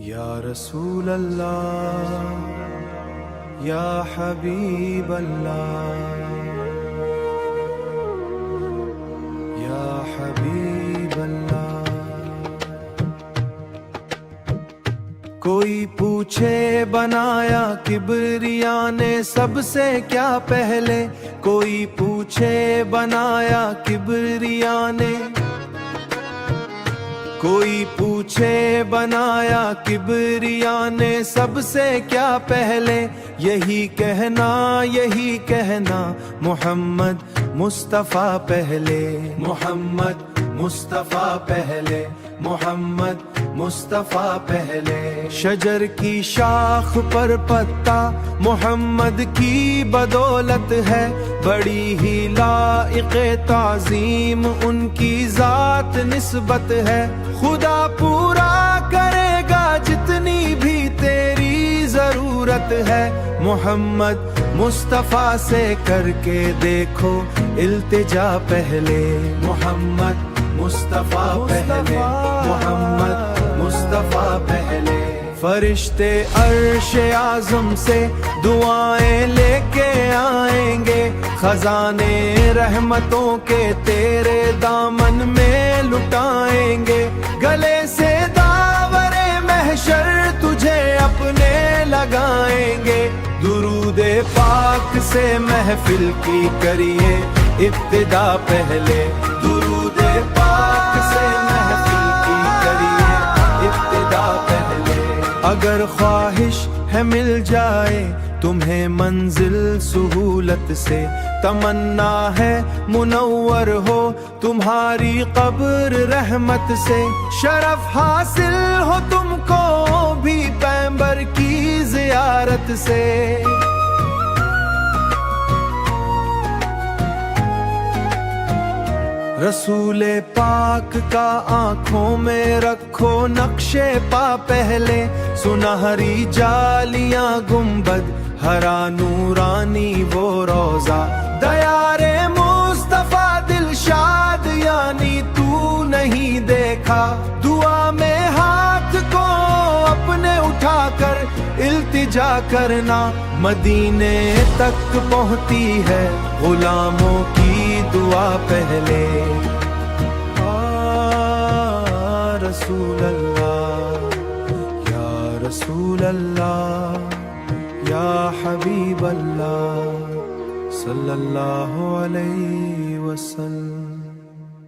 یا رسول اللہ یا حبیب اللہ یا حبیب اللہ. کوئی پوچھے بنایا کبریا نے سب سے کیا پہلے، کوئی پوچھے بنایا کبریا نے، کوئی پوچھے بنایا کبریا نے سب سے کیا پہلے. یہی کہنا محمد مصطفیٰ پہلے، محمد مصطفیٰ پہلے، محمد مصطفیٰ پہلے. شجر کی شاخ پر پتا محمد کی بدولت ہے، بڑی ہی لائق تعظیم ان کی ذات نسبت ہے. خدا پورا کرے گا جتنی بھی تیری ضرورت ہے. محمد مصطفیٰ سے کر کے دیکھو التجا پہلے، محمد مصطفیٰ پہلے، محمد مصطفیٰ پہلے. فرشتے عرش اعظم سے دعائیں لے کے آئیں گے، خزانے رحمتوں کے تیرے دامن میں لٹائیں گے. گلے سے داور محشر تجھے اپنے لگائیں گے. درود پاک سے محفل کی کریے ابتدا پہلے، درود پاک سے محفل کی کریے ابتدا پہلے. اگر خواہش ہے مل جائے تمہیں منزل سہولت سے، تمنا ہے منور ہو تمہاری قبر رحمت سے، شرف حاصل ہو تم کو بھی پیغمبر کی زیارت سے. رسول پاک کا آنکھوں میں رکھو نقش پا پہلے، سنہری جالیاں گنبد ہرا نورانی وہ روضہ، دیار مصطفیٰ دلشاد یعنی تو نہیں دیکھا. دعا میں ہاتھ کو اپنے اٹھا کر التجا کرنا، مدینے تک پہنچتی ہے غلاموں کی دعا پہلے. رسول اللہ یا رسول اللہ یا حبیب اللہ صلی اللہ علیہ وسلم.